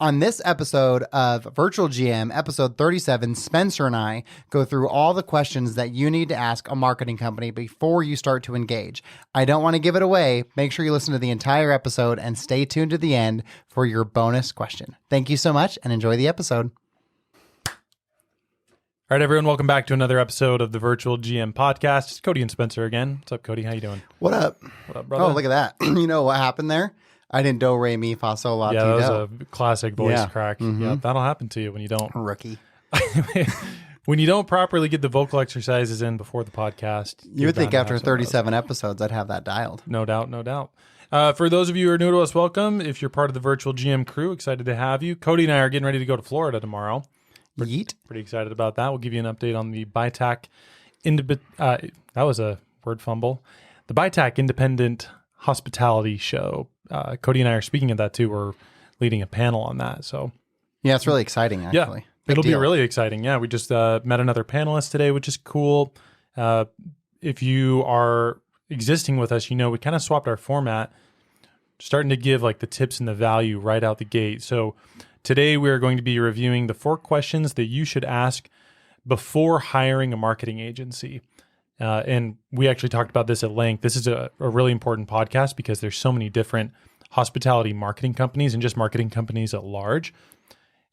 On this episode of Virtual GM, episode 37, Spencer and I go through all the questions that you need to ask a marketing company before you start to engage. I don't want to give it away. Make sure you listen to the entire episode and stay tuned to the end for your bonus question. Thank you so much and enjoy the episode. All right, everyone, welcome back to another episode of the Virtual GM podcast. It's Cody and Spencer again. What's up, Cody? How you doing? What up? What up, brother? Oh, look at that. You know what happened there? I didn't do re mi fa sol la ti Yeah, do. that was a classic voice crack. Mm-hmm. Yeah, that'll happen to you when you don't Rookie. when you don't properly get the vocal exercises in before the podcast. You would think after 37 episodes, I'd have that dialed. No doubt, no doubt. For those of you who are new to us, welcome. If you're part of the Virtual GM crew, excited to have you. Cody and I are getting ready to go to Florida tomorrow. Yeet. Pretty excited about that. We'll give you an update on the BITAC. That was a word fumble. The BITAC Independent Hospitality Show. Cody and I are speaking at that too. We're leading a panel on that. So Yeah, it's really exciting, actually. yeah, Big it'll deal. be really exciting. Yeah, we just met another panelist today, which is cool. If you are existing with us, you know we kind of swapped our format, starting to give like the tips and the value right out the gate. So today we are going to be reviewing the 4 questions that you should ask before hiring a marketing agency. And we actually talked about this at length. This is a really important podcast because there's so many different hospitality marketing companies and just marketing companies at large.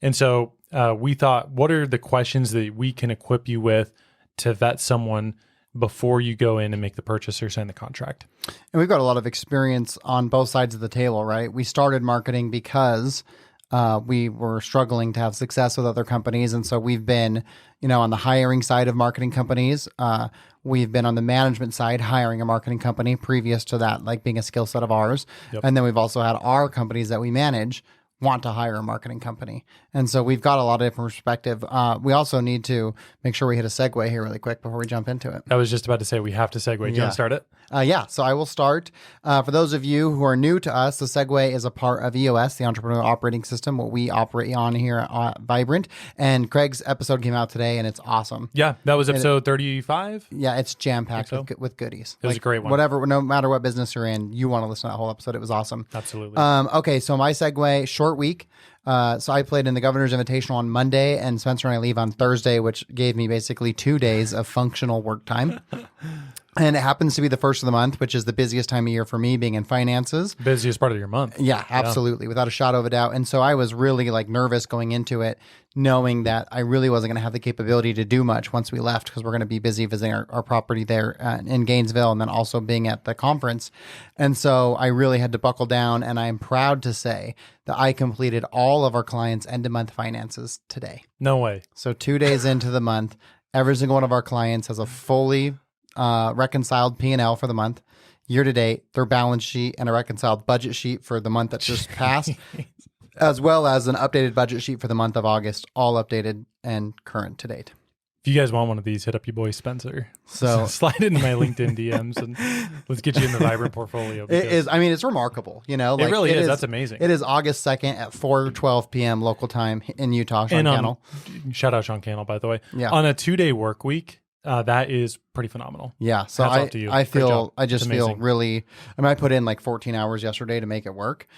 And so we thought, what are the questions that we can equip you with to vet someone before you go in and make the purchase or sign the contract? And we've got a lot of experience on both sides of the table, right? We started marketing because we were struggling to have success with other companies. And so we've been, on the hiring side of marketing companies. We've been on the management side hiring a marketing company previous to that, like being a skill set of ours. Yep. And then we've also had our companies that we manage want to hire a marketing company. And so we've got a lot of different perspective. We also need to make sure we hit a segue here really quick before we jump into it. I was just about to say we have to segue. Do you want to start it? So I will start. For those of you who are new to us, the Segway is a part of EOS, the Entrepreneur Operating System, what we operate on here at Vibrant. And Craig's episode came out today, and it's awesome. Yeah, that was episode 35. Yeah, it's jam-packed so. with goodies. It was a great one. Whatever, no matter what business you're in, you want to listen to that whole episode. It was awesome. Absolutely. Okay, so my segue, short week. So I played in the Governor's Invitational on Monday, and Spencer and I leave on Thursday, which gave me basically 2 days of functional work time. And it happens to be the first of the month, which is the busiest time of year for me, being in finances. Busiest part of your month. Yeah, absolutely, without a shadow of a doubt. And so I was really nervous going into it, knowing that I really wasn't going to have the capability to do much once we left, because we're going to be busy visiting our property there in Gainesville, and then also being at the conference. And so I really had to buckle down, and I am proud to say that I completed all of our clients' end-of-month finances today. No way. So 2 days into the month, every single one of our clients has a fully reconciled P&L for the month, year to date, their balance sheet, and a reconciled budget sheet for the month that just passed, as well as an updated budget sheet for the month of August, all updated and current to date. If you guys want one of these, hit up your boy Spencer. So slide into my LinkedIn DMs and let's get you in the Vibrant portfolio. It is. I mean, it's remarkable. It really is. That's amazing. It is August 2nd at 4:12 p.m. local time in Utah. Sean Cannell. Shout out Sean Cannell, by the way. Yeah. On a 2-day work week, that is pretty phenomenal. Yeah. So Hats off to you. I Great job. just It's feel amazing. really, I put in like 14 hours yesterday to make it work.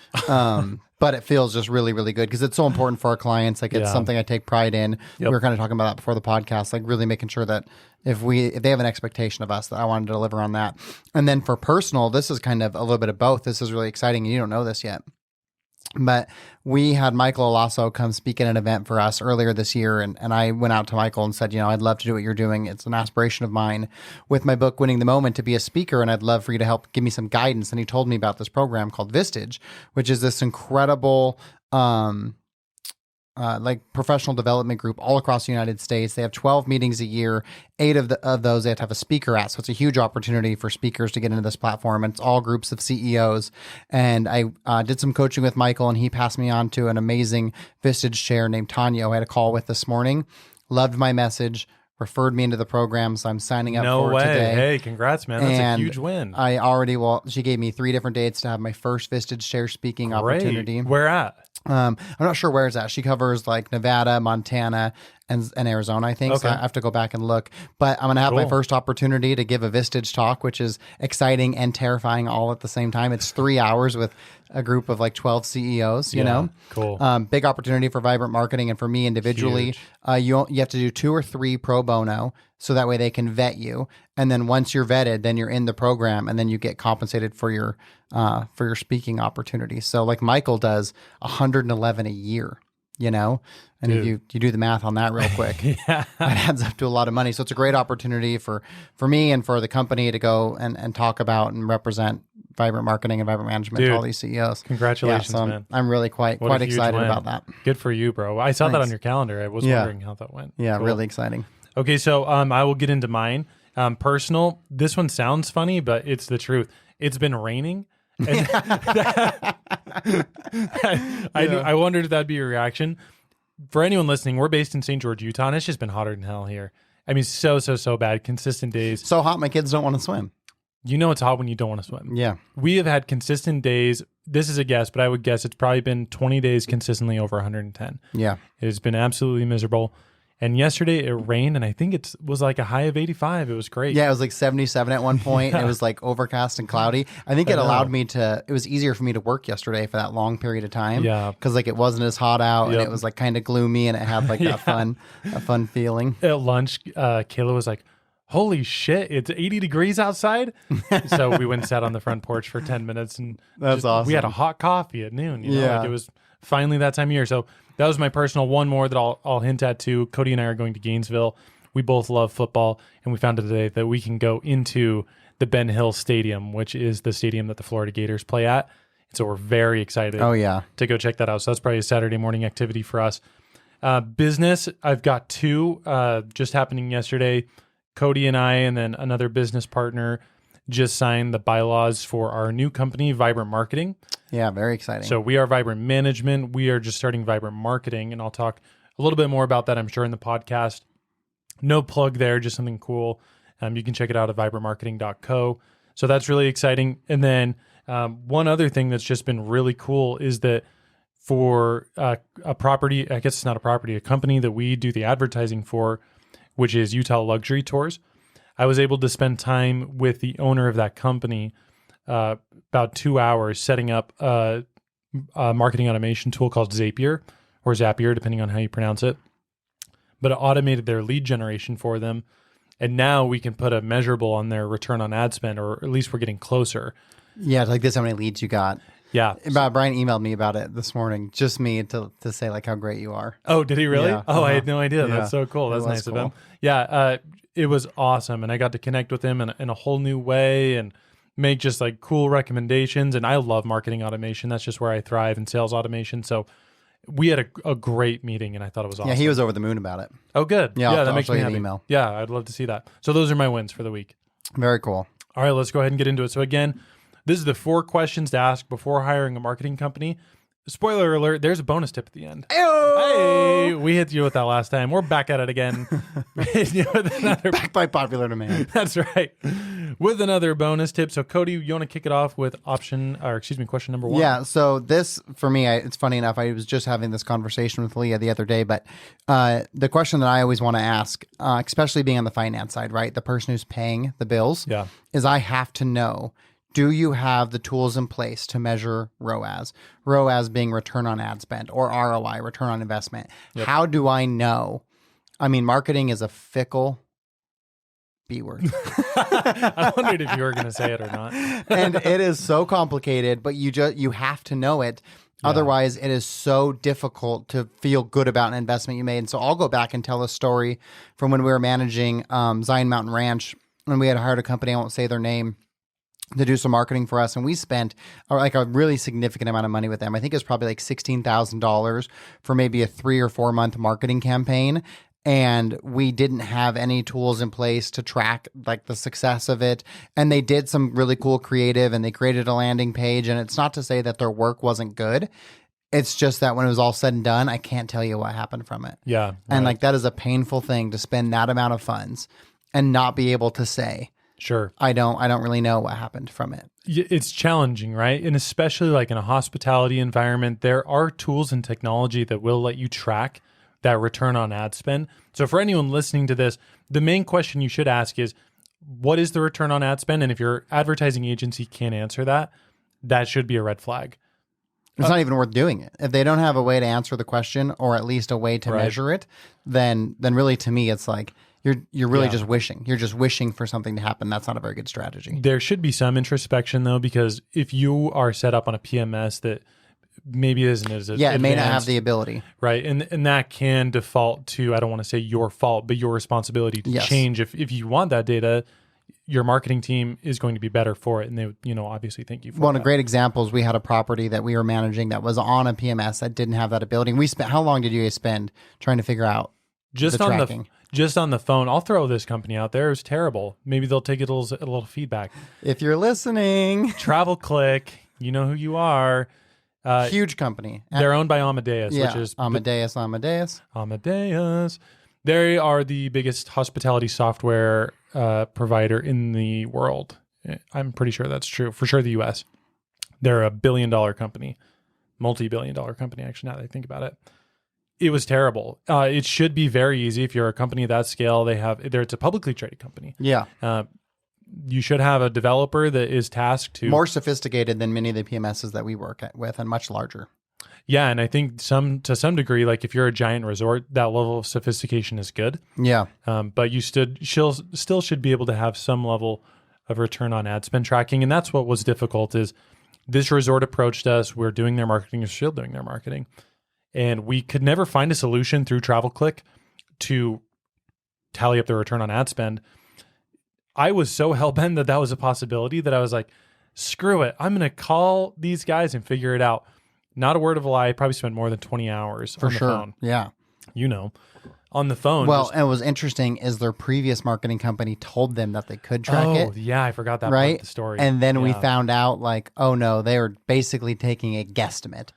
But it feels just really, really good because it's so important for our clients. Like, it's something I take pride in. Yep. We were kind of talking about that before the podcast, like really making sure that if they have an expectation of us, that I want to deliver on that. And then for personal, this is kind of a little bit of both. This is really exciting, and you don't know this yet. But we had Michael Olasso come speak at an event for us earlier this year. And I went out to Michael and said, I'd love to do what you're doing. It's an aspiration of mine with my book, Winning the Moment, to be a speaker. And I'd love for you to help give me some guidance. And he told me about this program called Vistage, which is this incredible, professional development group all across the United States. They have 12 meetings a year. 8 of those they have to have a speaker at. So it's a huge opportunity for speakers to get into this platform. And it's all groups of CEOs. And I did some coaching with Michael, and he passed me on to an amazing Vistage chair named Tanya, who I had a call with this morning. Loved my message, referred me into the program. So I'm signing up for it today. Hey, congrats, man. That's a huge win. She gave me 3 different dates to have my first Vistage chair speaking opportunity. Where at? I'm not sure where it's at. She covers like Nevada, Montana, and Arizona, I think. So Okay. I have to go back and look. But I'm going to have my Cool. first opportunity to give a Vistage talk, which is exciting and terrifying all at the same time. It's 3 hours with a group of like 12 CEOs, you know? Cool. Big opportunity for Vibrant Marketing and for me individually. Huge. You have to do 2 or 3 pro bono, so that way they can vet you. And then once you're vetted, then you're in the program, and then you get compensated for your speaking opportunities. So like Michael does 111 a year, you know, and if you do the math on that real quick, Yeah. that adds up to a lot of money. So it's a great opportunity for me and for the company to go and talk about and represent Vibrant Marketing and Vibrant Management to all these CEOs. Congratulations, so man. I'm really quite What a huge excited win. about that. Good for you, bro. I saw that Thanks. on your calendar. I was Yeah. wondering how that went. Yeah, Cool. really exciting. Okay, so I will get into mine. Personal. This one sounds funny, but it's the truth. It's been raining. And I wondered if that'd be your reaction. For anyone listening, we're based in St. George, Utah, and it's just been hotter than hell here. I mean, so bad. Consistent days. So hot, my kids don't want to swim. You know it's hot when you don't want to swim. Yeah. We have had consistent days. This is a guess, but I would guess it's probably been 20 days consistently over 110. Yeah. It has been absolutely miserable. And yesterday it rained, and I think it was like a high of 85. It was great. Yeah, it was like 77 at one point. It was like overcast and cloudy. I think it allowed me to, it was easier for me to work yesterday for that long period of time. Yeah. Because like it wasn't as hot out and Yep. it was like kind of gloomy and it had like that fun feeling. At lunch, Kayla was like, holy shit, it's 80 degrees outside. So we went and sat on the front porch for 10 minutes. And That's awesome. We had a hot coffee at noon. You know, Yeah. like it was finally that time of year. So that was my personal. One more that I'll hint at too. Cody and I are going to Gainesville. We both love football, and we found out today that we can go into the Ben Hill Stadium, which is the stadium that the Florida Gators play at. And so we're very excited Oh, yeah. to go check that out. So that's probably a Saturday morning activity for us. Business, I've got 2 just happening yesterday. Cody and I, and then another business partner, just signed the bylaws for our new company, Vibrant Marketing. Yeah, very exciting. So we are Vibrant Management. We are just starting Vibrant Marketing, and I'll talk a little bit more about that, I'm sure, in the podcast. No plug there, just something cool. You can check it out at vibrantmarketing.co. So that's really exciting. And then one other thing that's just been really cool is that for a property, I guess it's not a property, a company that we do the advertising for, which is Utah Luxury Tours, I was able to spend time with the owner of that company about 2 hours setting up a marketing automation tool called Zapier, or Zapier, depending on how you pronounce it. But it automated their lead generation for them. And now we can put a measurable on their return on ad spend, or at least we're getting closer. yeah, like this, how many leads you got. Yeah. Brian emailed me about it this morning, just me to say like how great you are. Oh, did he really? Yeah. Oh, I had no idea. Yeah. That's so cool. That's It was nice of cool. him. Yeah. It was awesome. And I got to connect with him in a whole new way and make just like cool recommendations. And I love marketing automation. That's just where I thrive, in sales automation. So we had a great meeting, and I thought it was awesome. Yeah, he was over the moon about it. Oh, good. Yeah, that I'll makes show me you the happy. email. Yeah, I'd love to see that. So those are my wins for the week. Very cool. All right, let's go ahead and get into it. So again, this is the 4 questions to ask before hiring a marketing company. Spoiler alert, there's a bonus tip at the end. Hey, we hit you with that last time. We're back at it again. We hit you with another, Back by popular demand. that's right. With another bonus tip. So Cody, you want to kick it off with question number 1? Yeah. So this, for me, it's funny enough. I was just having this conversation with Leah the other day, but the question that I always want to ask, especially being on the finance side, right? The person who's paying the bills, Yeah. is I have to know, do you have the tools in place to measure ROAS? ROAS being return on ad spend, or ROI, return on investment. Yep. How do I know? I mean, marketing is a fickle B word. I wondered if you were going to say it or not. And it is so complicated, but you have to know it. Otherwise, it is so difficult to feel good about an investment you made. And so I'll go back and tell a story from when we were managing Zion Mountain Ranch, when we had hired a company, I won't say their name, to do some marketing for us. And we spent like a really significant amount of money with them. I think it was probably like $16,000 for maybe a 3 or 4 month marketing campaign. And we didn't have any tools in place to track like the success of it. And they did some really cool creative, and they created a landing page. And it's not to say that their work wasn't good. It's just that when it was all said and done, I can't tell you what happened from it. Yeah. And right. like that is a painful thing, to spend that amount of funds and not be able to say, Sure. I don't really know what happened from it. It's challenging, right? And especially like in a hospitality environment, there are tools and technology that will let you track that return on ad spend. So for anyone listening to this, the main question you should ask is, what is the return on ad spend? And if your advertising agency can't answer that, that should be a red flag. It's not even worth doing it. If they don't have a way to answer the question or at least a way to measure it, then really to me it's like you're really just wishing. You're just wishing for something to happen. That's not a very good strategy. There should be some introspection though, because if you are set up on a PMS that maybe isn't as advanced, it may not have the ability. Right. And that can default to, I don't want to say your fault, but your responsibility to change. If you want that data, your marketing team is going to be better for it. And they, obviously thank you for One that. of the great examples, we had a property that we were managing that was on a PMS that didn't have that ability. We spent, how long did you guys spend trying to figure out the tracking? Just on the phone? I'll throw this company out there. It was terrible. Maybe they'll take a little feedback. If you're listening. Travel Click, you know who you are. Huge company. They're owned by Amadeus, which is Amadeus. They are the biggest hospitality software provider in the world. I'm pretty sure that's true. For sure, the U.S. They're a $1 billion company, multi-billion-dollar company. Actually, now that I think about it, it was terrible. It should be very easy if you're a company of that scale. It's a publicly traded company. Yeah. You should have a developer that is tasked to more sophisticated than many of the PMSs that we work with, and much larger. Yeah, and I think to some degree, like if you're a giant resort, that level of sophistication is good. Yeah. But you still should be able to have some level of return on ad spend tracking. And that's what was difficult is this resort approached us. We're doing their marketing, is still doing their marketing. And we could never find a solution through TravelClick to tally up the return on ad spend. I was so hell-bent that was a possibility that I was like, screw it. I'm going to call these guys and figure it out. Not a word of a lie. I probably spent more than 20 hours on the phone. Yeah. On the phone. Well, and what was interesting is their previous marketing company told them that they could track it. Oh, yeah. I forgot that part of the story. And then we found out like, oh no, they were basically taking a guesstimate.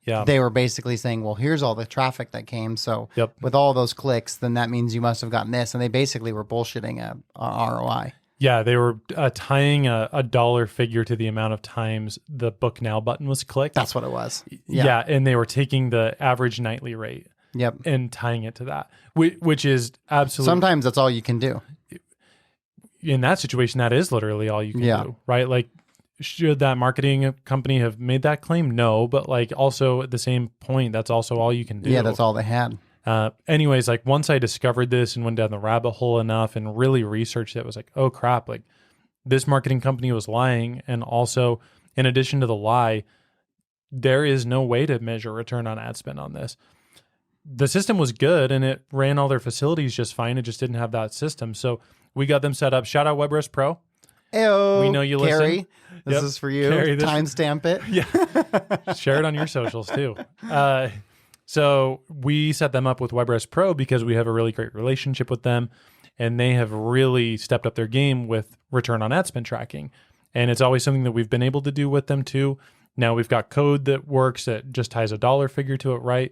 Yeah. They were basically saying, well, here's all the traffic that came. So with all those clicks, then that means you must have gotten this. And they basically were bullshitting a ROI. Yeah, they were tying a dollar figure to the amount of times the book now button was clicked. That's what it was. Yeah, and they were taking the average nightly rate and tying it to that, which is absolutely... Sometimes that's all you can do. In that situation, that is literally all you can do, right? Like, should that marketing company have made that claim? No, but like also at the same point, that's also all you can do. Yeah, that's all they had. Anyways, like once I discovered this and went down the rabbit hole enough and really researched it, I was like, oh crap, like this marketing company was lying. And also, in addition to the lie, there is no way to measure return on ad spend on this. The system was good and it ran all their facilities just fine. It just didn't have that system. So we got them set up. Shout out WebRest Pro. Eyo, we know you listen. Carrie, this is for you. Carrie, timestamp it. Yeah. Share it on your socials too. So we set them up with WebRest Pro because we have a really great relationship with them and they have really stepped up their game with return on ad spend tracking. And it's always something that we've been able to do with them too. Now we've got code that works that just ties a dollar figure to it, right?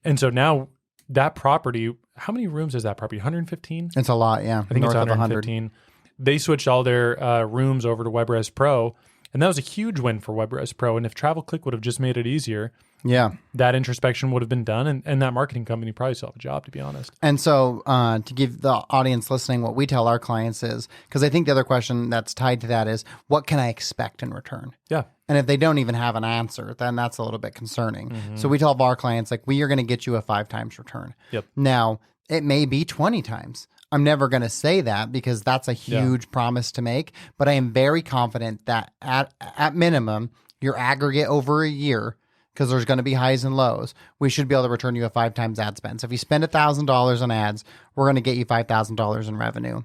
And so now that property, how many rooms is that property? 115? It's a lot, yeah. I think it's 115. They switched all their rooms over to WebRest Pro, and that was a huge win for WebRest Pro. And if TravelClick would have just made it easier, that introspection would have been done, and that marketing company probably still have a job, to be honest. And so to give the audience listening what we tell our clients is, because I think the other question that's tied to that is, what can I expect in return? Yeah. And if they don't even have an answer, then that's a little bit concerning. So we tell our clients, like, we are going to get you a 5 times return. Yep. Now, it may be 20 times. I'm never going to say that because that's a huge promise to make, but I am very confident that at minimum, your aggregate over a year, because there's going to be highs and lows, we should be able to return you a 5 times ad spend. So if you spend $1,000 on ads, we're going to get you $5,000 in revenue.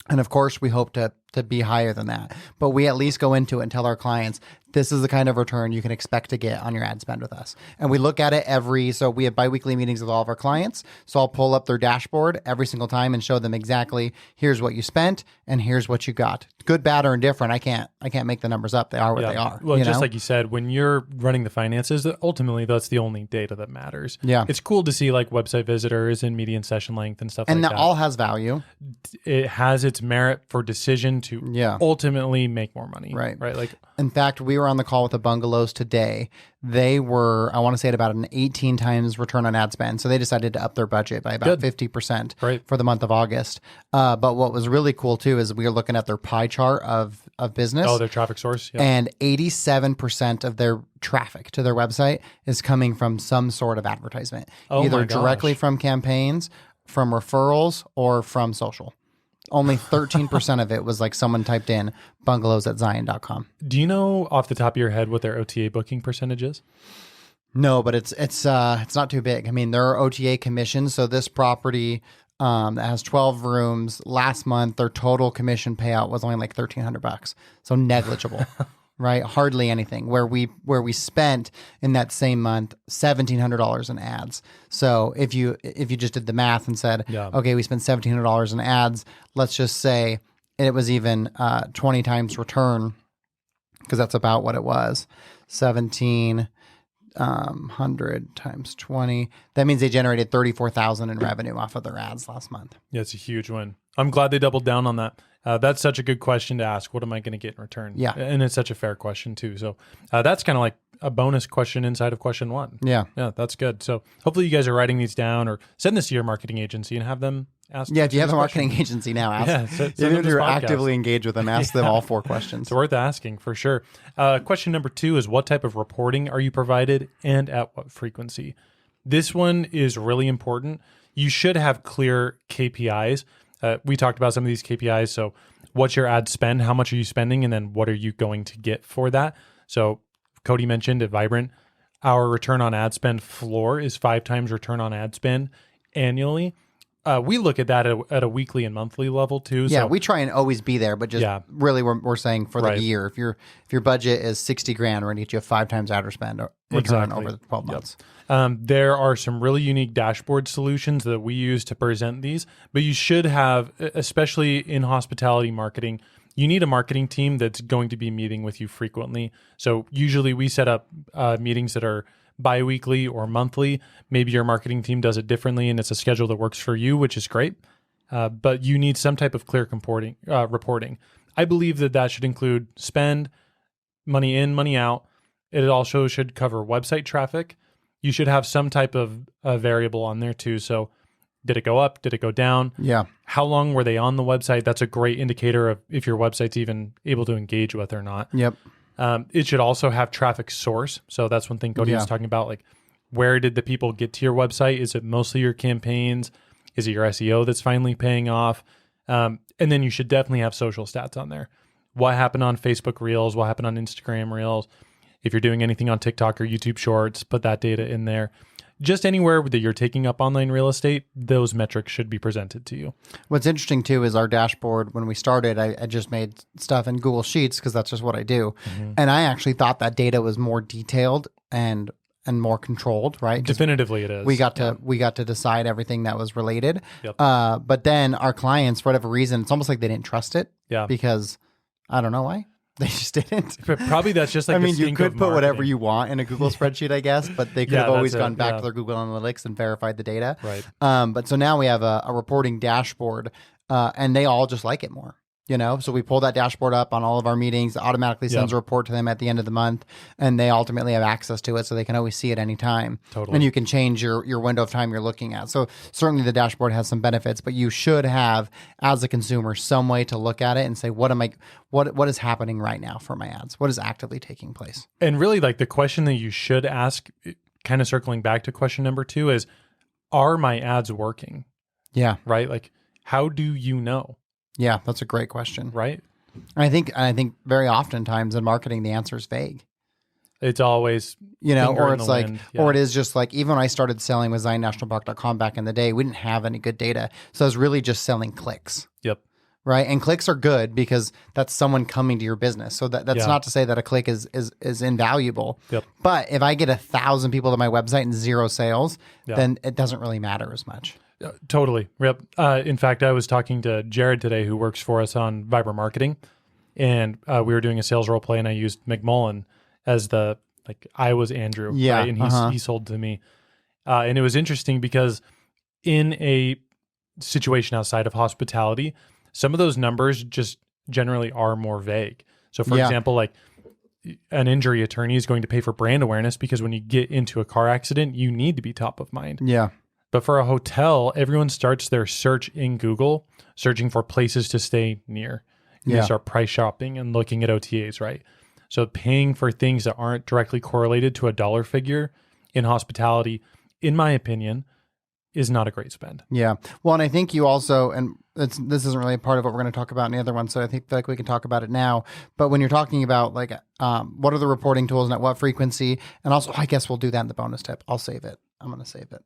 And of course, we hope to be higher than that. But we at least go into it and tell our clients, this is the kind of return you can expect to get on your ad spend with us. And we look at it so we have biweekly meetings with all of our clients. So I'll pull up their dashboard every single time and show them exactly, here's what you spent and here's what you got. Good, bad, or indifferent. I can't make the numbers up. They are what they are. Well, just like you said, when you're running the finances, ultimately that's the only data that matters. Yeah. It's cool to see like website visitors and median session length and stuff and like that. And that all has value. It has its merit for decision to Yeah. ultimately make more money. Right. Right. Like, In fact, we were on the call with the bungalows today. They were, I want to say, at about an 18 times return on ad spend. So they decided to up their budget by about Good. 50% Right. for the month of August. But what was really cool too is we were looking at their pie chart of business. oh, their traffic source. Yeah. And 87% of their traffic to their website is coming from some sort of advertisement, Oh either my directly gosh. from campaigns, from referrals, or from social. Only 13% of it was like someone typed in bungalows@zion.com. Do you know off the top of your head what their OTA booking percentage is? No, but it's not too big. I mean, there are OTA commissions. So this property that has 12 rooms, last month their total commission payout was only like $1,300, so negligible. Right, hardly anything. Where we spent in that same month $1,700 in ads. So if you just did the math and said, Yeah. okay, we spent $1,700 in ads, let's just say it was even 20 times return, because that's about what it was. 1,700 times 20. That means they generated $34,000 in revenue off of their ads last month. Yeah, it's a huge win. I'm glad they doubled down on that. That's such a good question to ask. What am I going to get in return? Yeah. And it's such a fair question too. So that's kind of like a bonus question inside of question one. Yeah. Yeah, that's good. So hopefully you guys are writing these down or send this to your marketing agency and have them ask. Yeah, if you have a these marketing questions. agency now, ask. Yeah, send Even them if this you're podcast. actively engaged with them, ask them all 4 questions. It's worth asking for sure. Question number 2 is what type of reporting are you provided and at what frequency? This one is really important. You should have clear KPIs. We talked about some of these KPIs. So what's your ad spend? How much are you spending? And then what are you going to get for that? So Cody mentioned at Vibrant, our return on ad spend floor is 5 times return on ad spend annually. We look at that at a weekly and monthly level too. Yeah, So we try and always be there, but just Yeah. really we're saying for the Right. year. If your budget is $60,000, we're gonna get you a 5 times ad spend return Exactly. over the 12 months. There are some really unique dashboard solutions that we use to present these, but you should have, especially in hospitality marketing, you need a marketing team that's going to be meeting with you frequently. So usually we set up meetings that are bi-weekly or monthly. Maybe your marketing team does it differently and it's a schedule that works for you, which is great. But you need some type of clear reporting. I believe that should include spend, money in, money out. It also should cover website traffic. You should have some type of variable on there too. So did it go up? Did it go down? Yeah. How long were they on the website? That's a great indicator of if your website's even able to engage with or not. Yep. It should also have traffic source. So that's one thing Cody was talking about. Like, where did the people get to your website? Is it mostly your campaigns? Is it your SEO that's finally paying off? And then you should definitely have social stats on there. What happened on Facebook Reels? What happened on Instagram Reels? If you're doing anything on TikTok or YouTube Shorts, put that data in there. Just anywhere that you're taking up online real estate, those metrics should be presented to you. What's interesting too is our dashboard. When we started, I just made stuff in Google Sheets because that's just what I do. And I actually thought that data was more detailed and more controlled, right? 'Cause Definitively it is. we got to decide everything that was related. Yep. But then our clients, for whatever reason, it's almost like they didn't trust it Yeah. because I don't know why. They just didn't. But probably that's just like I the mean, you stink could of put whatever marketing. you want in a Google spreadsheet, I guess, but they could Yeah, have always that's it, gone back yeah. to their Google Analytics and verified the data. Right. But so now we have a reporting dashboard, and they all just like it more. You know, so we pull that dashboard up on all of our meetings, automatically sends a report to them at the end of the month, and they ultimately have access to it so they can always see it anytime. Totally. And you can change your window of time you're looking at. So certainly the dashboard has some benefits, but you should have, as a consumer, some way to look at it and say, what is happening right now for my ads? What is actively taking place? And really, like, the question that you should ask, kind of circling back to question number 2, is, are my ads working? Yeah. Right? Like, how do you know? Yeah, that's a great question. Right? I think very oftentimes in marketing, the answer is vague. It's always, finger or in it's the like, wind. or Yeah. it is just like, even when I started selling with ZionNationalPark.com back in the day, we didn't have any good data. So I was really just selling clicks, Yep. right? And clicks are good because that's someone coming to your business. So that's Yeah. not to say that a click is invaluable. Yep. But if I get 1,000 people to my website and 0 sales, Yeah. then it doesn't really matter as much. Totally. Yep. In fact, I was talking to Jared today, who works for us on Vibrant Marketing, and we were doing a sales role play, and I used McMullen as I was Andrew. Yeah, Right? And he sold to me. And it was interesting because in a situation outside of hospitality, some of those numbers just generally are more vague. So for Yeah. example, like an injury attorney is going to pay for brand awareness because when you get into a car accident, you need to be top of mind. Yeah. But for a hotel, everyone starts their search in Google, searching for places to stay near. And Yeah. you start price shopping and looking at OTAs, right? So paying for things that aren't directly correlated to a dollar figure in hospitality, in my opinion, is not a great spend. Yeah. Well, and I think you also, and this isn't really a part of what we're going to talk about in the other one, so I think like we can talk about it now. But when you're talking about like, what are the reporting tools and at what frequency, and also, I guess we'll do that in the bonus tip. I'll save it. I'm going to save it.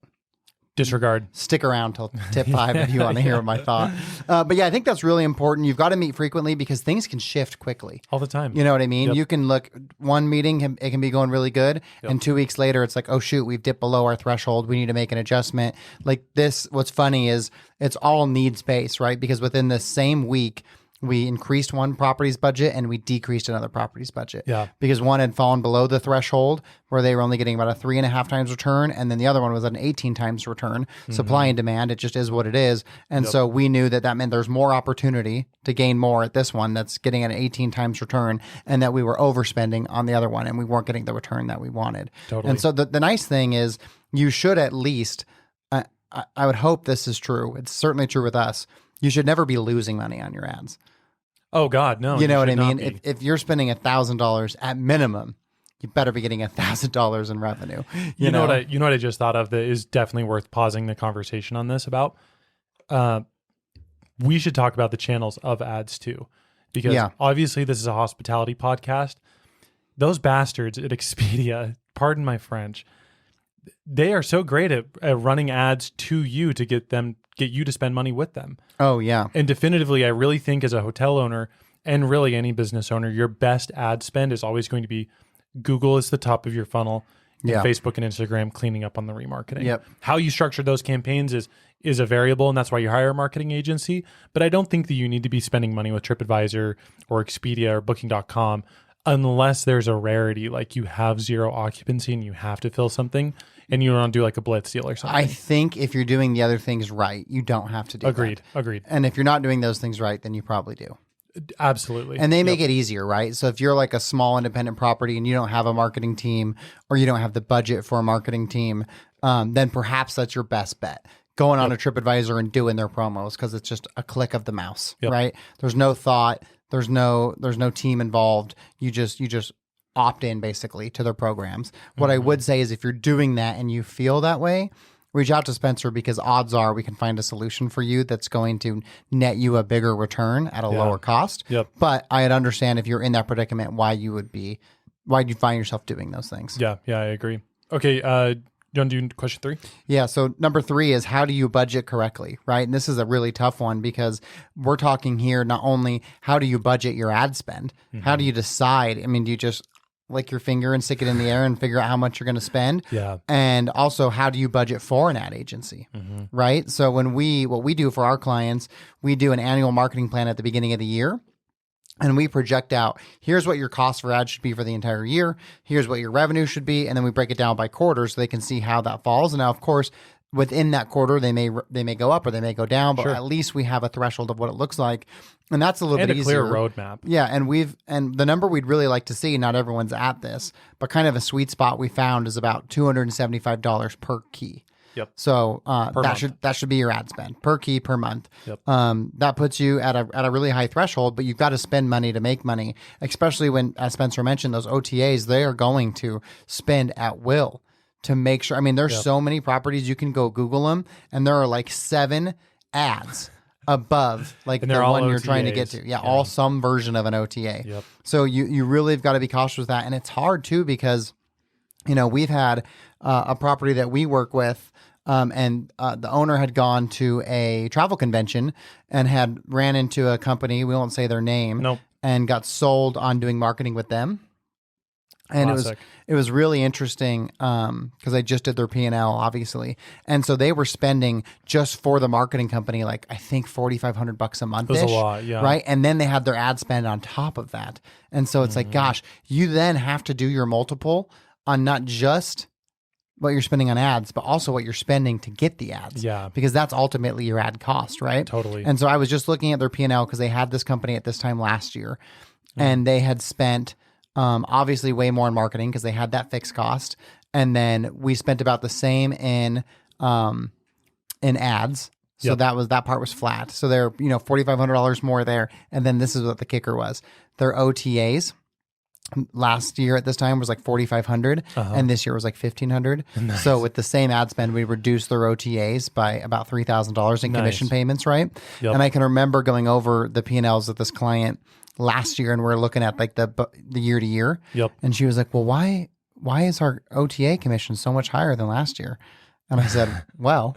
Disregard. Stick around till tip 5 if you want to hear my thought. But yeah, I think that's really important. You've got to meet frequently because things can shift quickly. All the time. You know what I mean? Yep. You can look one meeting, it can be going really good. Yep. And 2 weeks later, it's like, oh shoot, we've dipped below our threshold. We need to make an adjustment. Like this, what's funny is it's all needs based, right? Because within the same week, we increased one property's budget and we decreased another property's budget. Yeah. Because one had fallen below the threshold where they were only getting about a 3.5 times return. And then the other one was an 18 times return. Supply and demand, it just is what it is. And so we knew that meant there's more opportunity to gain more at this one that's getting an 18 times return, and that we were overspending on the other one and we weren't getting the return that we wanted. Totally. And so the nice thing is you should at least, I would hope this is true. It's certainly true with us. You should never be losing money on your ads. Oh God, no. You know what I should not mean? be. If you're spending $1,000 at minimum, you better be getting $1,000 in revenue. You know what I just thought of that is definitely worth pausing the conversation on this about? We should talk about the channels of ads too. Because obviously this is a hospitality podcast. Those bastards at Expedia, pardon my French, they are so great at running ads to you to get you to spend money with them. Oh yeah. And definitively, I really think as a hotel owner and really any business owner, your best ad spend is always going to be Google is the top of your funnel, and Facebook and Instagram cleaning up on the remarketing. Yep. How you structure those campaigns is a variable, and that's why you hire a marketing agency. But I don't think that you need to be spending money with TripAdvisor or Expedia or Booking.com unless there's a rarity, like you have zero occupancy and you have to fill something and you want to do like a blitz deal or something. I think if you're doing the other things right, you don't have to do Agreed. that. Agreed. And if you're not doing those things right, then you probably do. Absolutely. And they make it easier, right? So if you're like a small independent property and you don't have a marketing team or you don't have the budget for a marketing team, then perhaps that's your best bet. Going on a TripAdvisor and doing their promos because it's just a click of the mouse, right? There's no thought. There's no team involved. You just opt in basically to their programs. What I would say is if you're doing that and you feel that way, reach out to Spencer because odds are we can find a solution for you that's going to net you a bigger return at a lower cost. Yep. But I'd understand if you're in that predicament, why'd you find yourself doing those things? Yeah, I agree. Okay, you want to do question 3? Yeah. So number 3 is how do you budget correctly, right? And this is a really tough one because we're talking here not only how do you budget your ad spend, how do you decide? I mean, do you just lick your finger and stick it in the air and figure out how much you're going to spend? Yeah. And also, how do you budget for an ad agency, right? So what we do for our clients, we do an annual marketing plan at the beginning of the year. And we project out, here's what your cost for ads should be for the entire year. Here's what your revenue should be. And then we break it down by quarter so they can see how that falls. And now, of course, within that quarter, they may go up or they may go down, but at least we have a threshold of what it looks like. And that's a little bit easier. And a clear roadmap. Yeah. And the number we'd really like to see, not everyone's at this, but kind of a sweet spot we found is about $275 per key. Yep. So that should be your ad spend per key per month. Yep. That puts you at a really high threshold, but you've got to spend money to make money, especially when, as Spencer mentioned, those OTAs, they are going to spend at will to make sure. I mean, there's so many properties you can go Google them, and there are like 7 ads above like the one you're trying to get to. Yeah, all some version of an OTA. Yep. So you really have got to be cautious with that, and it's hard too because we've had a property that we work with. And the owner had gone to a travel convention and had ran into a company, we won't say their name, and got sold on doing marketing with them. And it was really interesting because I just did their P&L, obviously. And so they were spending just for the marketing company, like I think $4,500 a month. It was a lot, yeah. Right. And then they had their ad spend on top of that. And so it's like, gosh, you then have to do your multiple on not just what you're spending on ads, but also what you're spending to get the ads. Yeah. Because that's ultimately your ad cost, right? Totally. And so I was just looking at their P&L because they had this company at this time last year, and they had spent obviously way more in marketing because they had that fixed cost. And then we spent about the same in ads. So Yep. that part was flat. So they're, $4,500 more there. And then this is what the kicker was. Their OTAs last year at this time was like 4,500 and this year was like 1,500. Nice. So with the same ad spend, we reduced their OTAs by about $3,000 in commission Nice. payments, right? Yep. And I can remember going over the P&Ls of this client last year, and we're looking at like the year to year. Yep. And she was like, well, why is our OTA commission so much higher than last year? And I said, well,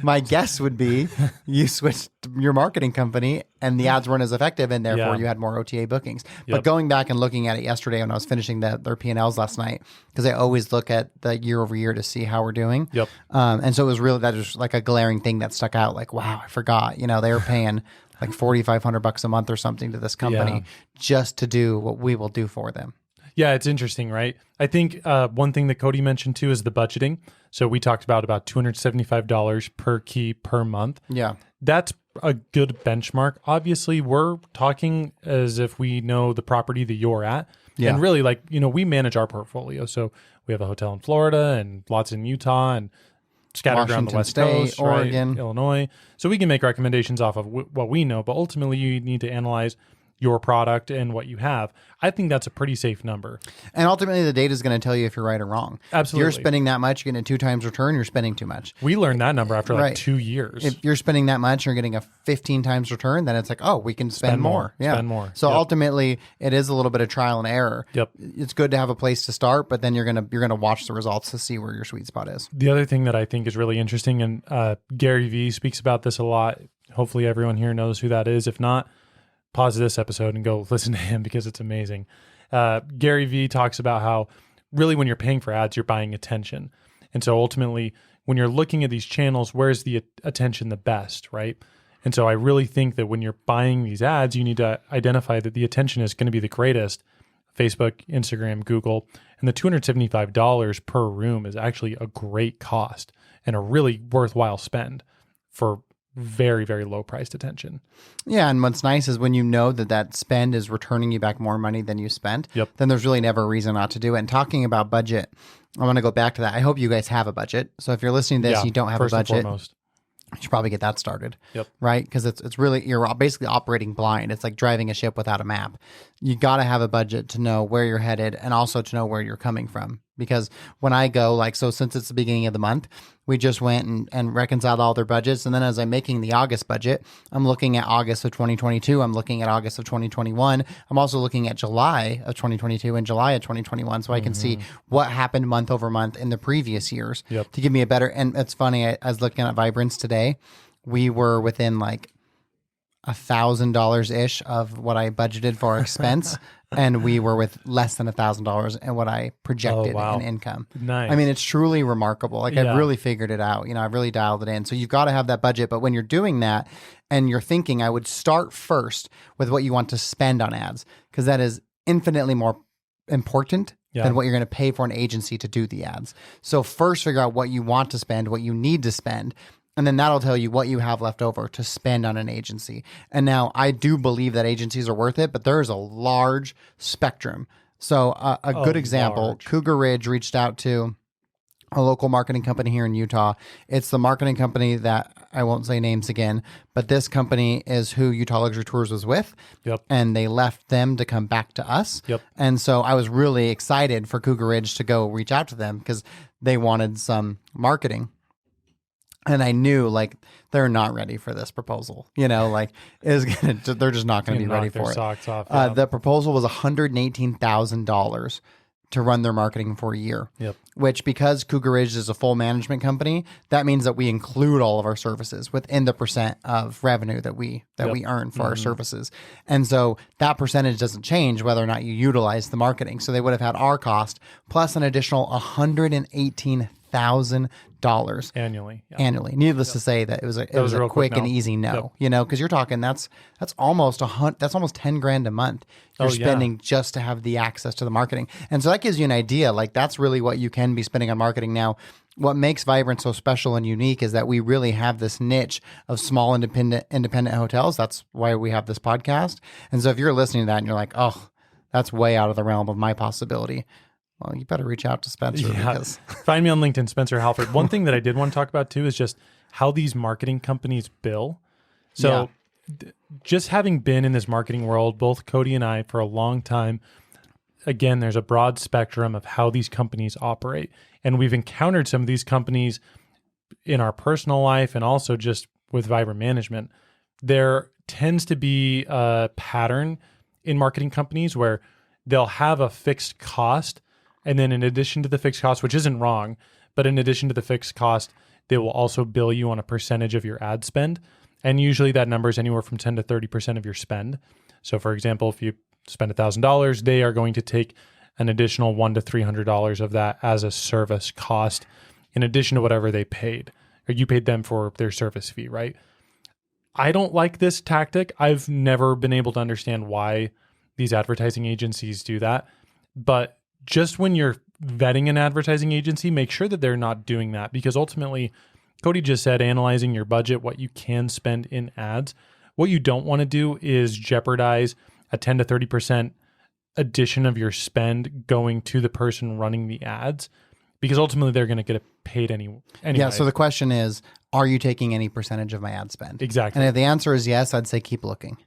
my guess would be you switched your marketing company and the ads weren't as effective, and therefore Yeah. you had more OTA bookings. Yep. But going back and looking at it yesterday when I was finishing their P&Ls last night, because I always look at the year over year to see how we're doing. Yep. And so it was really, that was like a glaring thing that stuck out. Like, wow, I forgot, they were paying like $4,500 a month or something to this company Yeah. just to do what we will do for them. Yeah, it's interesting, right? I think one thing that Cody mentioned too is the budgeting. So we talked about $275 per key per month. Yeah. That's a good benchmark. Obviously, we're talking as if we know the property that you're at. Yeah. And really, we manage our portfolio. So we have a hotel in Florida and lots in Utah and scattered around the Washington West State, Coast, right? Oregon. Illinois. So we can make recommendations off of what we know, but ultimately you need to analyze your product and what you have. I think that's a pretty safe number. And ultimately, the data is going to tell you if you're right or wrong. Absolutely. If you're spending that much, you're getting a 2 times return, you're spending too much. We learned that number after Right. 2 years. If you're spending that much, you're getting a 15 times return, then it's like, oh, we can spend more. Yeah. Spend more. So Yep. ultimately, it is a little bit of trial and error. Yep. It's good to have a place to start, but then you're gonna watch the results to see where your sweet spot is. The other thing that I think is really interesting, and Gary Vee speaks about this a lot. Hopefully everyone here knows who that is. If not, pause this episode and go listen to him because it's amazing. Gary Vee talks about how really when you're paying for ads, you're buying attention. And so ultimately, when you're looking at these channels, where's the attention the best, right? And so I really think that when you're buying these ads, you need to identify that the attention is going to be the greatest. Facebook, Instagram, Google, and the $275 per room is actually a great cost and a really worthwhile spend for very, very low priced attention. Yeah, and what's nice is when you know that spend is returning you back more money than you spent, Yep. then there's really never a reason not to do it. And talking about budget, I want to go back to that. I hope you guys have a budget. So if you're listening to this, Yeah, you don't have a first and budget, foremost. you should probably get that started. Yep. Right? Because it's really, you're basically operating blind. It's like driving a ship without a map. You got to have a budget to know where you're headed and also to know where you're coming from. Because when I go, since it's the beginning of the month, we just went and reconciled all their budgets. And then as I'm making the August budget, I'm looking at August of 2022. I'm looking at August of 2021. I'm also looking at July of 2022 and July of 2021. So I can see what happened month over month in the previous years Yep. to give me a better, and it's funny, I was looking at Vibrance today. We were within $1,000 ish of what I budgeted for expense, and we were with less than $1,000 in what I projected wow. in income. Nice. I mean, it's truly remarkable. I've Yeah. really figured it out. I've really dialed it in. So you've got to have that budget. But when you're doing that and you're thinking, I would start first with what you want to spend on ads, because that is infinitely more important Yeah. than what you're going to pay for an agency to do the ads. So first figure out what you want to spend, what you need to spend. And then that'll tell you what you have left over to spend on an agency. And now I do believe that agencies are worth it, but there is a large spectrum. So a good example, large. Cougar Ridge reached out to a local marketing company here in Utah. It's the marketing company that I won't say names again, but this company is who Utah Luxury Tours was with. Yep. And they left them to come back to us. Yep. And so I was really excited for Cougar Ridge to go reach out to them because they wanted some marketing. And I knew they're not ready for this proposal. They're just not going to be Knock ready their for it. socks off. Yeah. The proposal was $118,000 to run their marketing for a year. Yep. Which, because Cougar Ridge is a full management company, that means that we include all of our services within the percent of revenue that we earn for our services. And so that percentage doesn't change whether or not you utilize the marketing. So they would have had our cost plus an additional $118,000 Annually. Yeah. annually. Needless to say that it was a was a real quick quick and no. easy no. Yep. You know, because you're talking that's almost that's almost $10,000 a month you're Oh, yeah. spending just to have the access to the marketing, and so that gives you an idea. Like that's really what you can be spending on marketing now. What makes Vibrant so special and unique is that we really have this niche of small independent hotels. That's why we have this podcast. And so if you're listening to that and you're like, oh, that's way out of the realm of my possibility, well, you better reach out to Spencer because Find me on LinkedIn, Spencer Halford. One thing that I did want to talk about too is just how these marketing companies bill. So just having been in this marketing world, both Cody and I for a long time, again, there's a broad spectrum of how these companies operate. And we've encountered some of these companies in our personal life and also just with Vibrant Management. There tends to be a pattern in marketing companies where they'll have a fixed cost. And then in addition to the fixed cost, which isn't wrong, but in addition to the fixed cost, they will also bill you on a percentage of your ad spend. And usually that number is anywhere from 10 to 30% of your spend. So for example, if you spend $1,000, they are going to take an additional $100 to $300 of that as a service cost in addition to whatever they paid, or you paid them for their service fee, right? I don't like this tactic. I've never been able to understand why these advertising agencies do that. But just when you're vetting an advertising agency, make sure that they're not doing that, because ultimately, Cody just said, analyzing your budget, what you can spend in ads. What you don't want to do is jeopardize a 10 to 30% addition of your spend going to the person running the ads, because ultimately they're going to get it paid anyway. Yeah. So the question is, are you taking any percentage of my ad spend? Exactly. And if the answer is yes, I'd say keep looking.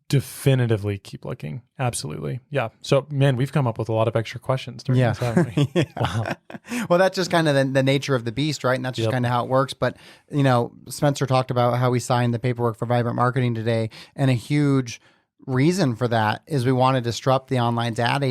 Definitively keep looking. Absolutely. Yeah. So, man, we've come up with a lot of extra questions during this, haven't we? Yeah. Wow. Well, that's just kind of the nature of the beast, right? And that's just kind of how it works. But, you know, Spencer talked about how we signed the paperwork for Vibrant Marketing today. And a huge reason for that is we want to disrupt the online ad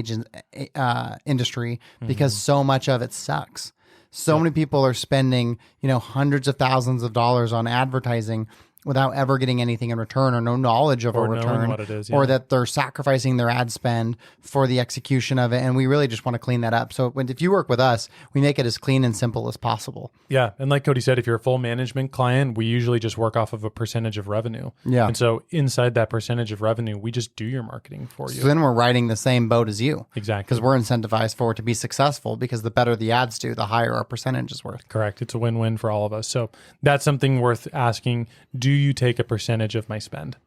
industry because so much of it sucks. So many people are spending, you know, hundreds of thousands of dollars on advertising without ever getting anything in return, or no knowledge of a return, what it is, or that they're sacrificing their ad spend for the execution of it. And we really just want to clean that up. So if you work with us, we make it as clean and simple as possible. Yeah. And like Cody said, if you're a full management client, we usually just work off of a percentage of revenue. Yeah. And so inside that percentage of revenue, we just do your marketing for you. So then we're riding the same boat as you. Exactly. Because we're incentivized for it to be successful, because the better the ads do, the higher our percentage is worth. Correct. It's a win-win for all of us. So that's something worth asking. Do you take a percentage of my spend?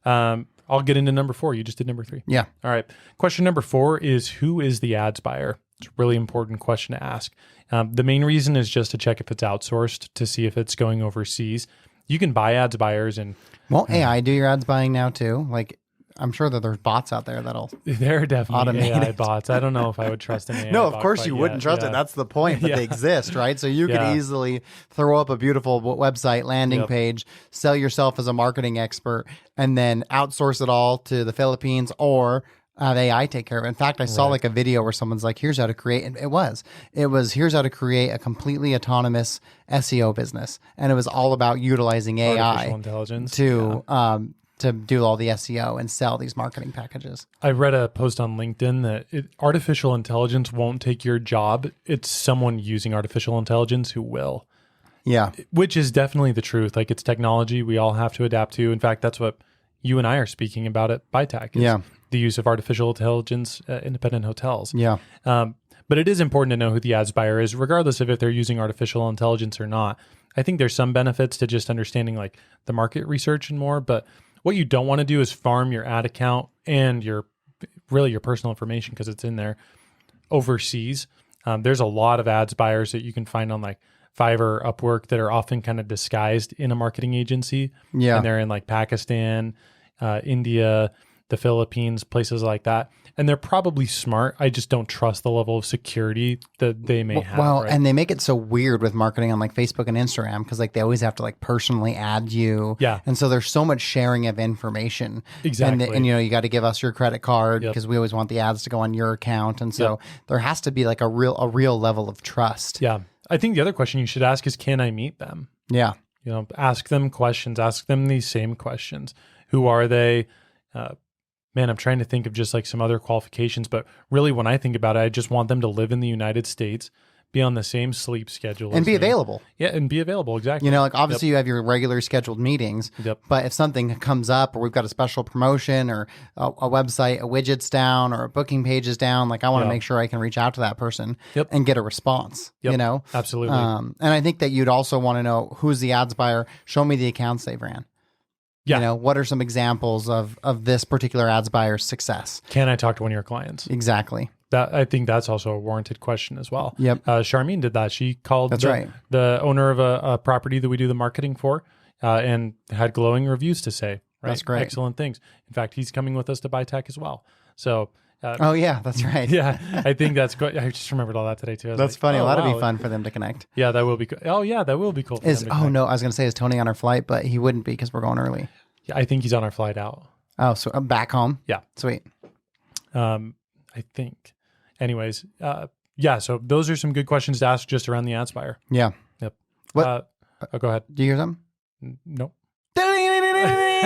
I'll get into number 4. You just did number 3. Yeah. All right. Question number 4 is, who is the ads buyer? It's a really important question to ask. The main reason is just to check if it's outsourced, to see if it's going overseas. You can buy ads buyers and Won't AI do your ads buying now too? Like, I'm sure that there's bots out there that'll. there are definitely Automate AI it. bots. I don't know if I would trust an AI No, of bot course quite you yet. wouldn't trust Yeah. it. That's the point, but Yeah. they exist, right? So you could Yeah. easily throw up a beautiful website landing Yep. page, sell yourself as a marketing expert, and then outsource it all to the Philippines, or have AI take care of it. In fact, I saw Right. like a video where someone's like, here's how to create, and it was here's how to create a completely autonomous SEO business. And it was all about utilizing Artificial AI intelligence. to do all the SEO and sell these marketing packages. I read a post on LinkedIn that artificial intelligence won't take your job. It's someone using artificial intelligence who will, Yeah. which is definitely the truth. Like, it's technology we all have to adapt to. In fact, that's what you and I are speaking about at ByTech, is Yeah. the use of artificial intelligence at independent hotels. Yeah. But it is important to know who the ads buyer is, regardless of if they're using artificial intelligence or not. I think there's some benefits to just understanding like the market research and more, but what you don't want to do is farm your ad account and your personal information, because it's in there, overseas. There's a lot of ads buyers that you can find on like Fiverr, Upwork, that are often kind of disguised in a marketing agency. Yeah. And they're in like Pakistan, India, the Philippines, places like that. And they're probably smart. I just don't trust the level of security that they may have. Well, right? and they make it so weird with marketing on like Facebook and Instagram, because like they always have to like personally add you. Yeah. And so there's so much sharing of information. Exactly. And you know, you got to give us your credit card, Yep. because we always want the ads to go on your account. And so there has to be like a real level of trust. Yeah. I think the other question you should ask is, can I meet them? Yeah. You know, ask them questions, ask them these same questions. Who are they? Man, I'm trying to think of just like some other qualifications, but really when I think about it, I just want them to live in the United States, be on the same sleep schedule and as be me. available. Yeah, and be available. Exactly. You know, like obviously you have your regular scheduled meetings, Yep. but if something comes up or we've got a special promotion or a website, a widget's down or a booking page is down, like I want to Yeah. make sure I can reach out to that person Yep. and get a response, Yep. you know? Absolutely. And I think that you'd also want to know who's the ads buyer. Show me the accounts they've ran. Yeah. You know, what are some examples of this particular ads buyer's success? Can I talk to one of your clients? Exactly. That I think that's also a warranted question as well. Yep. Charmene did that. She called That's right. the owner of a property that we do the marketing for, and had glowing reviews to say. Right? That's great. Excellent things. In fact, he's coming with us to buy tech as well. So, Oh yeah, that's right. yeah, I think that's good. I just remembered all that today too. I was That's like, funny. oh, Well, that'll wow. be fun for them to connect. Yeah, that will be. Oh yeah, that will be cool. For them to connect. No, I was going to say is Tony on our flight, but he wouldn't be because we're going early. Yeah, I think he's on our flight out. Oh, so I'm back home. Yeah. Sweet. I think. Anyways, yeah. So those are some good questions to ask just around the ads buyer. Yeah. Yep. What? Go ahead. Do you hear something? Nope.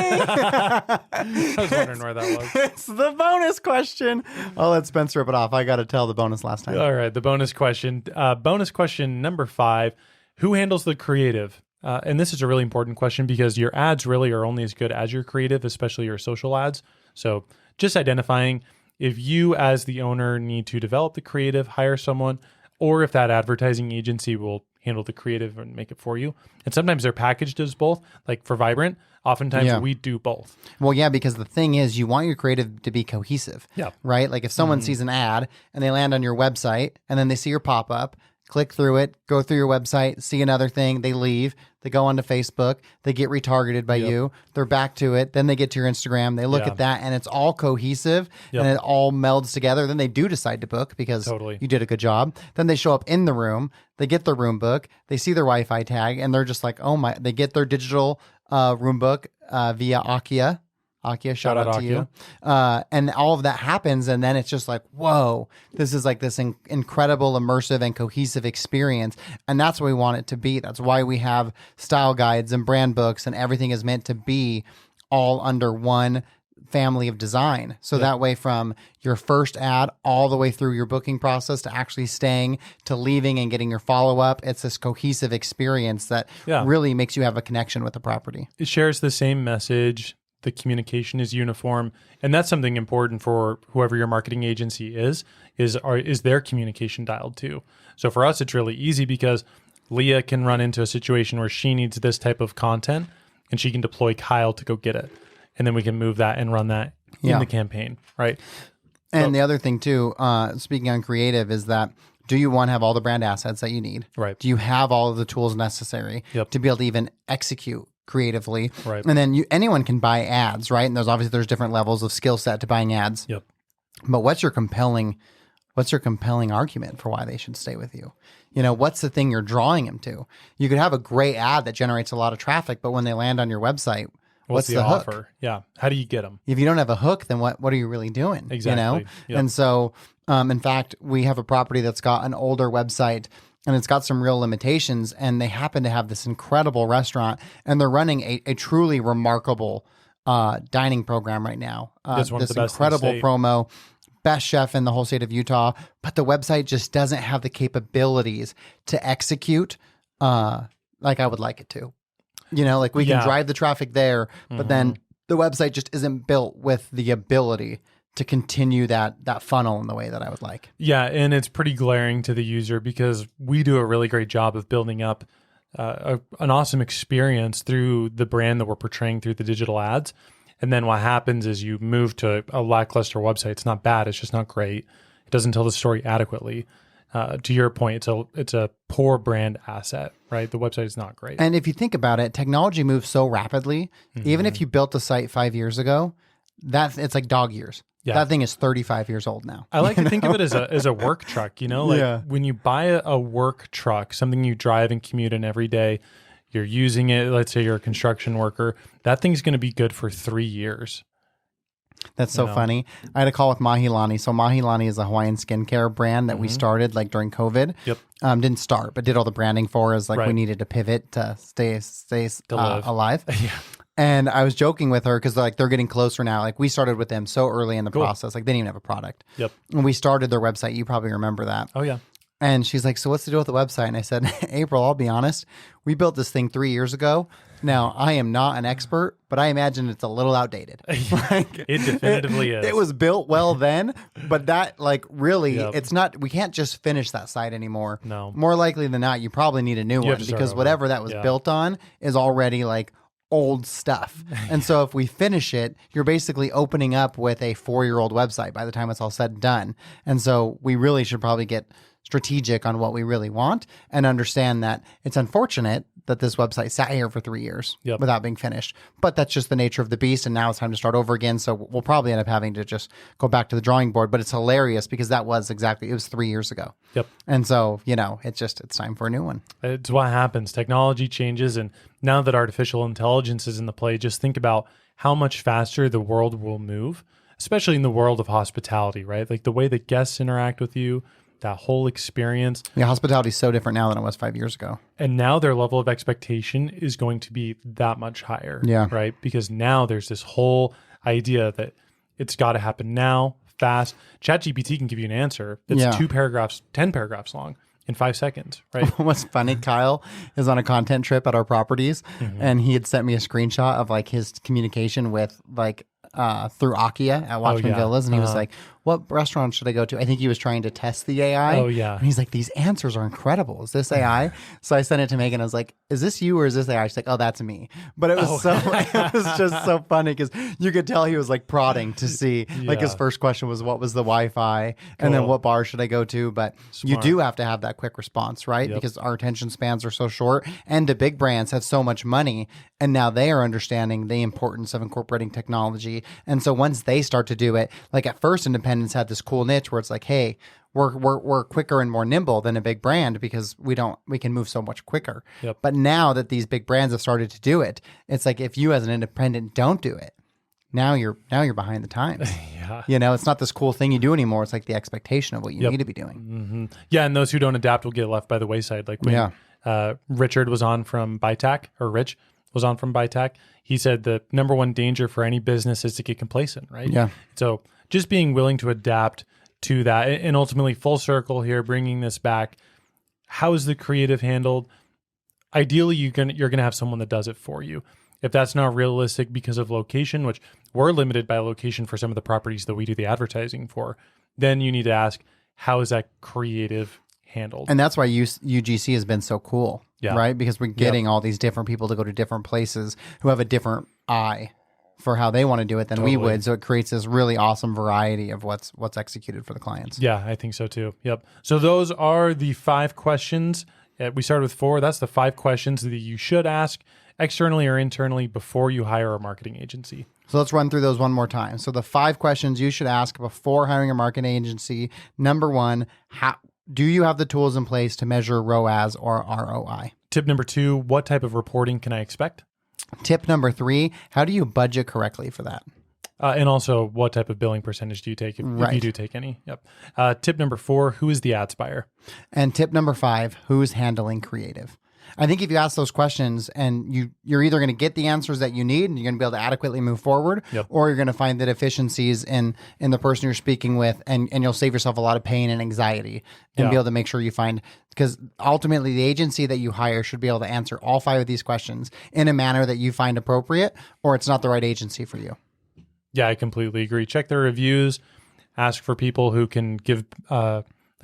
I was wondering where that was. It's the bonus question. I'll let Spencer rip it off. I got to tell the bonus last time. All right, the bonus question. Bonus question number 5: Who handles the creative? And this is a really important question because your ads really are only as good as your creative, especially your social ads. So just identifying if you, as the owner, need to develop the creative, hire someone, or if that advertising agency will handle the creative and make it for you. And sometimes they're packaged as both. Like for Vibrant, oftentimes Yeah. we do both. Well, yeah, because the thing is, you want your creative to be cohesive. Yeah. Right? Like if someone sees an ad and they land on your website and then they see your pop up, click through it, go through your website, see another thing, they leave, they go onto Facebook, they get retargeted by you, they're back to it, then they get to your Instagram, they look Yeah. at that, and it's all cohesive Yep. and it all melds together. Then they do decide to book because Totally. you did a good job. Then they show up in the room, they get their room book, they see their Wi-Fi tag, and they're just like, oh my, they get their digital room book via Akia. Akia, shout out to you. And all of that happens. And then it's just like, whoa, this is like this incredible, immersive, and cohesive experience. And that's what we want it to be. That's why we have style guides and brand books, and everything is meant to be all under one family of design. So that way, from your first ad all the way through your booking process to actually staying to leaving and getting your follow up, it's this cohesive experience that really makes you have a connection with the property. It shares the same message. The communication is uniform, and that's something important for whoever your marketing agency is their communication dialed too. So for us, it's really easy because Leah can run into a situation where she needs this type of content, and she can deploy Kyle to go get it, and then we can move that and run that in the campaign, right? And the other thing too, speaking on creative, is that do you want to have all the brand assets that you need? Right. Do you have all of the tools necessary to be able to even execute creatively? Right. And then anyone can buy ads, right? And there's different levels of skill set to buying ads. Yep. But what's your compelling argument for why they should stay with you? You know, what's the thing you're drawing them to? You could have a great ad that generates a lot of traffic, but when they land on your website, what's the hook? offer? Yeah. How do you get them? If you don't have a hook, then what are you really doing? Exactly. You know? Yep. And so, in fact, we have a property that's got an older website and it's got some real limitations, and they happen to have this incredible restaurant, and they're running a truly remarkable dining program right now. That's one of this the best in the incredible state. promo, best chef in the whole state of Utah, but the website just doesn't have the capabilities to execute like I would like it to. You know, like we can drive the traffic there, but then the website just isn't built with the ability to continue that funnel in the way that I would like. Yeah, and it's pretty glaring to the user because we do a really great job of building up an awesome experience through the brand that we're portraying through the digital ads. And then what happens is you move to a lackluster website. It's not bad. It's just not great. It doesn't tell the story adequately. To your point, it's a poor brand asset, right? The website is not great. And if you think about it, technology moves so rapidly. Even if you built a site 5 years ago, it's like dog years. Yeah. That thing is 35 years old now. I like to think of it as a work truck, you know, like when you buy a work truck, something you drive and commute in every day, you're using it. Let's say you're a construction worker. That thing's going to be good for 3 years. That's so funny. I had a call with Mahilani. So Mahilani is a Hawaiian skincare brand that we started like during COVID. Yep. Didn't start, but did all the branding for us. Like we Right. needed to pivot to stay live. alive. Yeah. And I was joking with her because like they're getting closer now. Like we started with them so early in the process. Like they didn't even have a product. Yep. And we started their website. You probably remember that. Oh yeah. And she's like, so what's the deal with the website? And I said, April, I'll be honest. We built this thing 3 years ago. Now, I am not an expert, but I imagine it's a little outdated. It definitively is. It was built well then, but that really, Yep. it's not, we can't just finish that site anymore. No. More likely than not, you probably need a new have one to start because over. whatever that was Yeah. built on is already old stuff. And so if we finish it, you're basically opening up with a 4-year-old website by the time it's all said and done. And so we really should probably get strategic on what we really want and understand that it's unfortunate that this website sat here for 3 years Yep. without being finished. But that's just the nature of the beast. And now it's time to start over again. So we'll probably end up having to just go back to the drawing board. But it's hilarious because it was 3 years ago. Yep. And so, it's time for a new one. It's what happens. Technology changes. And now that artificial intelligence is in the play, just think about how much faster the world will move, especially in the world of hospitality, right? Like the way that guests interact with you, that whole experience. Yeah, hospitality is so different now than it was 5 years ago. And now their level of expectation is going to be that much higher. Yeah. Right. Because now there's this whole idea that it's got to happen now, fast. ChatGPT can give you an answer that's Yeah. 2 paragraphs, 10 paragraphs long in 5 seconds. Right. What's funny, Kyle is on a content trip at our properties, and he had sent me a screenshot of his communication with through Akia at Watchman yeah. Villas, and he was like, "What restaurant should I go to?" I think he was trying to test the AI. Oh, yeah. And he's like, "These answers are incredible. Is this AI?" So I sent it to Megan. I was like, "Is this you or is this AI?" She's like, "Oh, that's me." But it was it was just so funny because you could tell he was prodding to see. Like his Yeah. first question was, "What was the Wi-Fi?" And then Cool. what bar should I go to? But you Smart. do have to have that quick response, right? Yep. Because our attention spans are so short, and the big brands have so much money, and now they are understanding the importance of incorporating technology. And so once they start to do it, at first, independents had this cool niche where it's like, hey, we're quicker and more nimble than a big brand because we can move so much quicker. Yep. But now that these big brands have started to do it, it's like if you as an independent don't do it, now you're behind the times. Yeah. It's not this cool thing you do anymore. It's like the expectation of what you Yep. need to be doing. Yeah. And those who don't adapt will get left by the wayside. Like when Richard was on from ByTac, or Rich was on from ByTac, he said the number one danger for any business is to get complacent, right? Yeah. So just being willing to adapt to that, and ultimately full circle here, bringing this back. How is the creative handled? Ideally, you're gonna have someone that does it for you. If that's not realistic because of location, which we're limited by location for some of the properties that we do the advertising for, then you need to ask, how is that creative handled? And that's why UGC has been so cool, Yeah. right? Because we're getting all these different people to go to different places who have a different eye for how they want to do it than we Totally. would. So it creates this really awesome variety of what's executed for the clients. Yeah, I think so too. Yep. So those are the 5 questions. We started with 4. That's the 5 questions that you should ask externally or internally before you hire a marketing agency. So let's run through those one more time. So the 5 questions you should ask before hiring a marketing agency. Number 1, do you have the tools in place to measure ROAS or ROI? Tip number 2, what type of reporting can I expect? Tip number 3, how do you budget correctly for that? And also, what type of billing percentage do you take if you Right. do take any? Yep. Tip number 4, who is the ads buyer? And tip number 5, who's handling creative? I think if you ask those questions and you're either going to get the answers that you need and you're going to be able to adequately move forward, Yep. or you're going to find the deficiencies in the person you're speaking with, and you'll save yourself a lot of pain and anxiety and Yeah. be able to make sure you find, because ultimately the agency that you hire should be able to answer all 5 of these questions in a manner that you find appropriate, or it's not the right agency for you. Yeah, I completely agree. Check their reviews. Ask for people who can give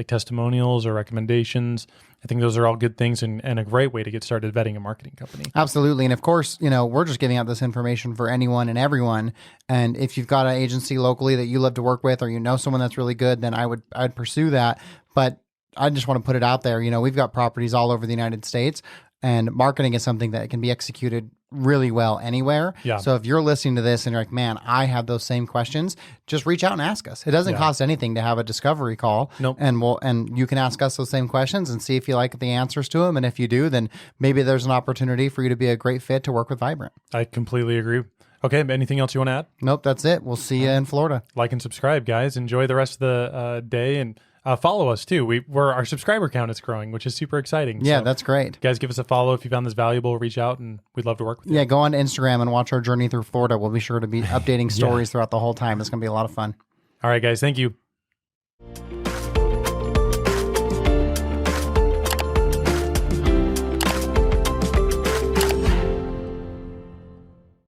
testimonials or recommendations. I think those are all good things and a great way to get started vetting a marketing company. Absolutely. And of course, we're just giving out this information for anyone and everyone. And if you've got an agency locally that you love to work with, or someone that's really good, then I'd pursue that. But I just want to put it out there. We've got properties all over the United States, and marketing is something that can be executed really well anywhere. Yeah. So if you're listening to this and you're like, man, I have those same questions, just reach out and ask us. It doesn't cost anything to have a discovery call. Nope. And you can ask us those same questions and see if you like the answers to them. And if you do, then maybe there's an opportunity for you to be a great fit to work with Vibrant. I completely agree. Okay, anything else you want to add? Nope, that's it. We'll see you in Florida. Like and subscribe, guys. Enjoy the rest of the day, and follow us too. Our subscriber count is growing, which is super exciting. Yeah, So, that's great. guys, give us a follow if you found this valuable. Reach out, and we'd love to work with you. Yeah, go on to Instagram and watch our journey through Florida. We'll be sure to be updating stories throughout the whole time. It's going to be a lot of fun. All right, guys. Thank you.